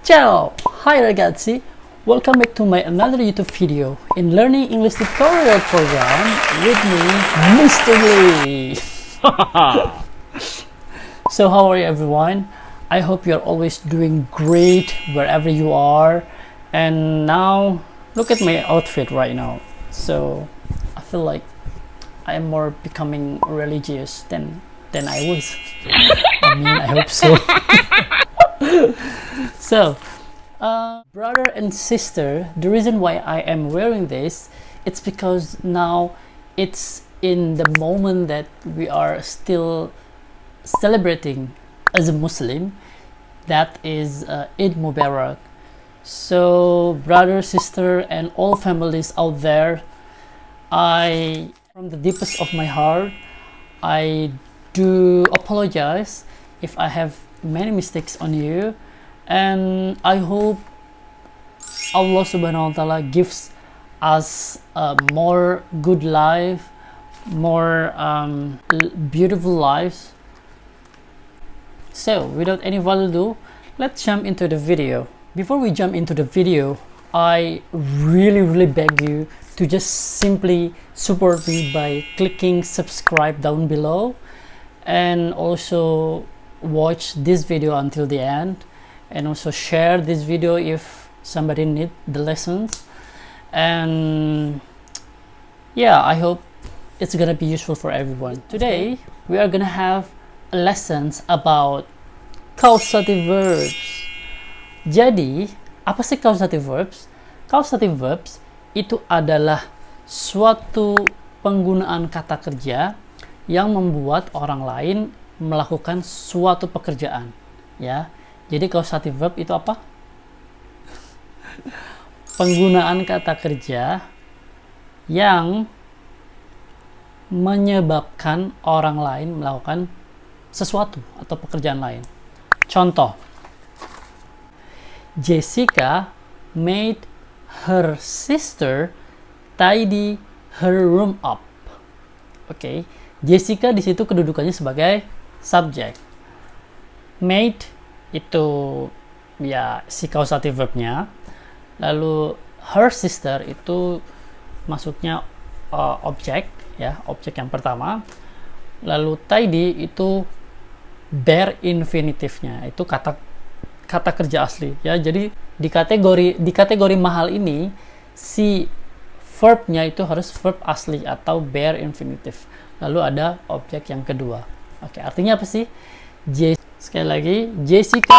Ciao! Hi ragazzi! Welcome back to my another YouTube video in Learning English Tutorial Program with me, Mr. Lee! So how are you everyone? I hope you're always doing great wherever you are. And now, look at my outfit right now. So, I feel like I am more becoming religious than I was. I mean, I hope so. So, brother and sister, the reason why I am wearing this, it's because now it's in the moment that we are still celebrating as a Muslim, that is Eid Mubarak. So, brother, sister, and all families out there, from the deepest of my heart, I do apologize if I have many mistakes on you, and I hope Allah Subhanahu wa Ta'ala gives us a more good life, more beautiful lives. So without any further ado, let's jump into the video. Before we jump into the video, I really beg you to just simply support me by clicking subscribe down below, and also watch this video until the end, and also share this video if somebody need the lessons. And yeah, I hope it's gonna be useful for everyone. Today we are gonna have lessons about causative verbs. Jadi apa sih causative verbs? Causative verbs itu adalah suatu penggunaan kata kerja yang membuat orang lain melakukan suatu pekerjaan, ya. Jadi causative verb itu apa? Penggunaan kata kerja yang menyebabkan orang lain melakukan sesuatu atau pekerjaan lain. Contoh, Jessica made her sister tidy her room up. Oke, Jessica di situ kedudukannya sebagai subjek. Made itu ya si causative verbnya. Lalu her sister itu masuknya objek, ya, objek yang pertama. Lalu tidy itu bare infinitifnya, itu kata kerja asli, ya. Jadi di kategori mahal ini si verbnya itu harus verb asli atau bare infinitive. Lalu ada objek yang kedua. Oke, artinya apa sih? Sekali lagi, Jessica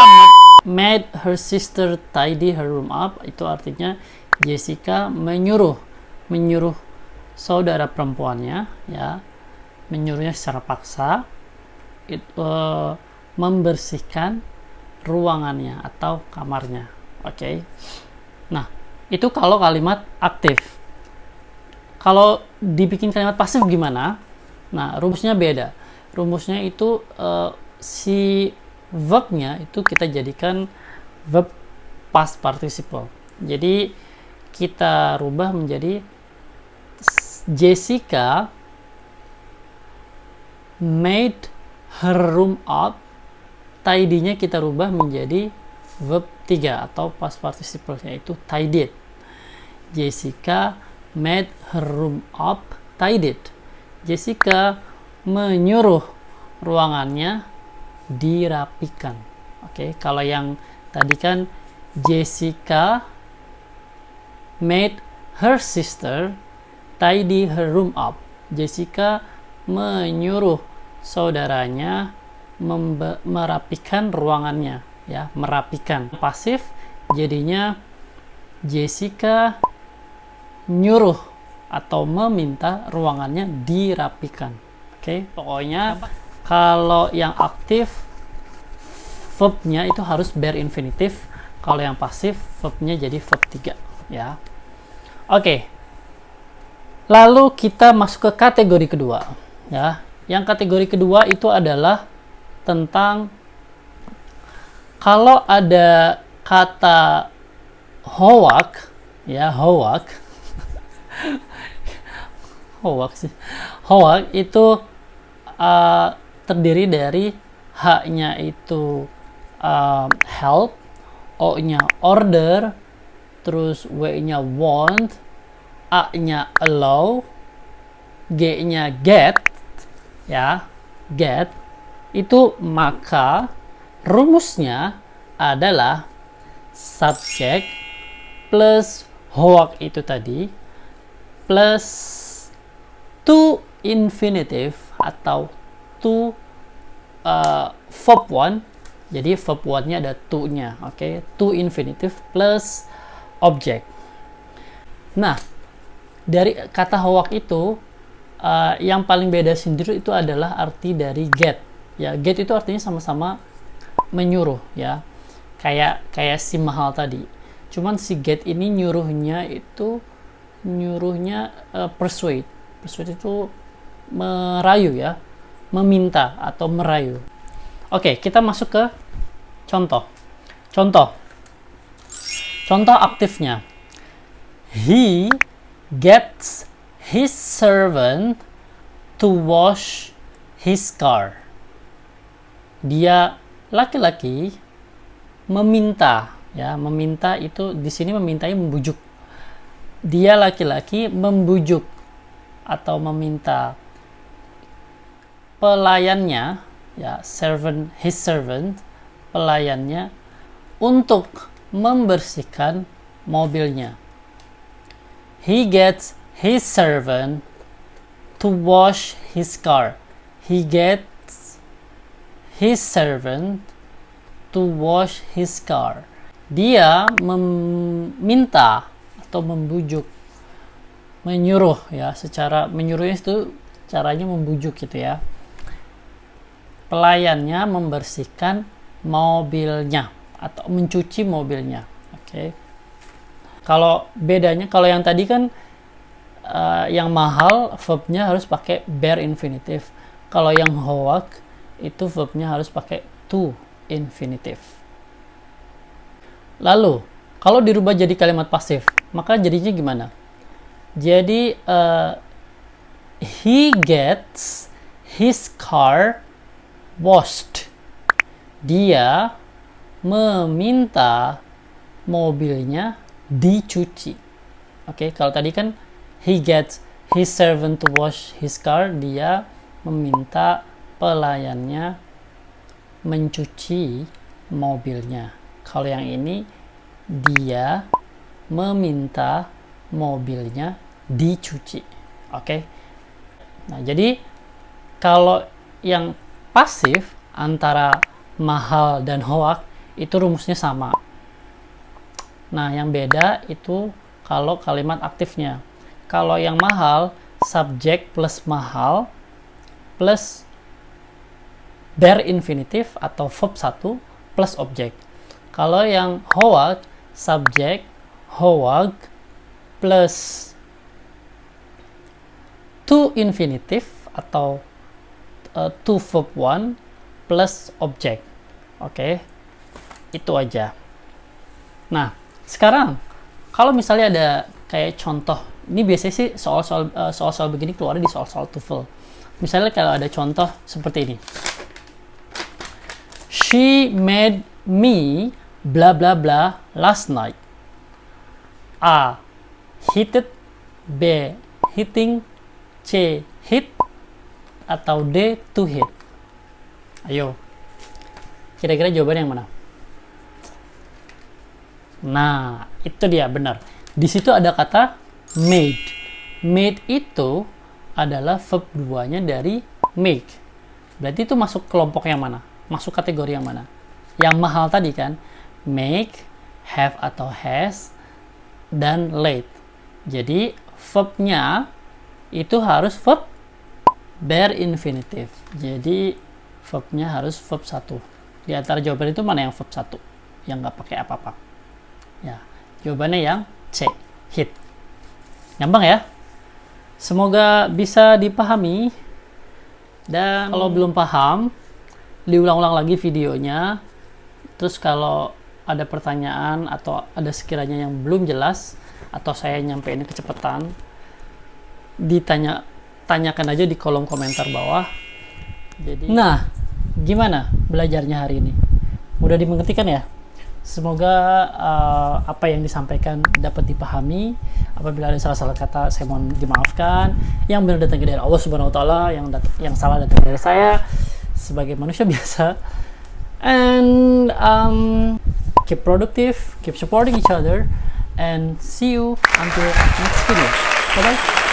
made her sister tidy her room up. Itu artinya Jessica menyuruh saudara perempuannya, ya, menyuruhnya secara paksa membersihkan ruangannya atau kamarnya. Oke. Nah, itu kalau kalimat aktif. Kalau dibikin kalimat pasif gimana? Nah, rumusnya beda. Rumusnya itu si verbnya itu kita jadikan verb past participle. Jadi kita rubah menjadi Jessica made her room up. Tidy-nya kita rubah menjadi verb 3 atau past participle, yaitu tidied. Jessica made her room up tidied. Jessica menyuruh ruangannya dirapikan. Oke, kalau yang tadi kan Jessica made her sister tidy her room up. Jessica menyuruh saudaranya merapikan ruangannya, ya, merapikan. Pasif jadinya Jessica nyuruh atau meminta ruangannya dirapikan. Oke, pokoknya kalau yang aktif verbnya itu harus bare infinitif, kalau yang pasif verbnya jadi verb 3, ya. Oke. Lalu kita masuk ke kategori kedua, ya. Yang kategori kedua itu adalah tentang kalau ada kata hoak, ya, hoak. Hoak itu terdiri dari H-nya itu help, O-nya order, terus W-nya want, A-nya allow, G-nya get, ya, get, itu maka rumusnya adalah subject plus hoak itu tadi plus to infinitive atau to verb one. Jadi verb one-nya ada to-nya, oke? To infinitive plus object. Nah, dari kata hoak itu yang paling beda sendiri itu adalah arti dari get. Ya, get itu artinya sama-sama menyuruh, ya. Kayak si mahal tadi. Cuman si get ini nyuruhnya persuade. Persuade itu merayu, ya. Meminta atau merayu. Oke, kita masuk ke contoh. Contoh aktifnya. He gets his servant to wash his car. Dia laki-laki meminta, ya, meminta itu di sini memintanya membujuk. Dia laki-laki membujuk atau meminta pelayannya, ya, his servant, pelayannya untuk membersihkan mobilnya. He gets his servant to wash his car. He gets his servant to wash his car. Dia meminta atau membujuk, menyuruh, ya, secara menyuruhnya itu caranya membujuk gitu, ya, pelayannya membersihkan mobilnya atau mencuci mobilnya. Oke. Kalau bedanya, kalau yang tadi kan yang mahal verbnya harus pakai bare infinitive. Kalau yang hoak itu verbnya harus pakai to infinitive. Lalu kalau dirubah jadi kalimat pasif, maka jadinya gimana? Jadi he gets his car washed. Dia meminta mobilnya dicuci. Oke, kalau tadi kan he gets his servant to wash his car, dia meminta pelayannya mencuci mobilnya. Kalau yang ini dia meminta mobilnya dicuci. Oke. Nah, jadi kalau yang pasif antara mahal dan hoak itu rumusnya sama. Nah, yang beda itu kalau kalimat aktifnya. Kalau yang mahal, subject plus mahal plus bare infinitive atau verb 1 plus object. Kalau yang hoak, subject, hoak plus to infinitive atau to verb 1 plus object. Oke. Itu aja. Nah, sekarang kalau misalnya ada kayak contoh, ini biasanya sih soal-soal begini keluar di soal-soal TOEFL. Misalnya kalau ada contoh seperti ini. She made me blah blah blah last night. A. Hit it. B. Hitting. C. Hit. Atau D. To hit. Ayo. Kira-kira jawaban yang mana? Nah, itu dia, benar. Di situ ada kata made. Made itu adalah verb 2-nya dari make. Berarti itu masuk kelompok yang mana? Masuk kategori yang mana? Yang mahal tadi kan? Make, have atau has, dan late. Jadi verbnya itu harus verb bare infinitive. Jadi verbnya harus verb 1. Di antara jawaban itu mana yang verb 1? Yang nggak pakai apa-apa. Ya, jawabannya yang C, hit. Gampang ya? Semoga bisa dipahami. Dan kalau belum paham, diulang-ulang lagi videonya. Terus kalau ada pertanyaan atau ada sekiranya yang belum jelas atau saya nyampeinnya kecepatan, tanyakan aja di kolom komentar bawah. Jadi, nah, gimana belajarnya hari ini? Mudah dimengerti kan ya? Semoga apa yang disampaikan dapat dipahami. Apabila ada salah-salah kata, saya mohon dimaafkan. Yang benar datang dari Allah Subhanahu Wa Taala, yang salah datang dari saya sebagai manusia biasa. And keep productive, keep supporting each other, and see you until next video. Bye bye.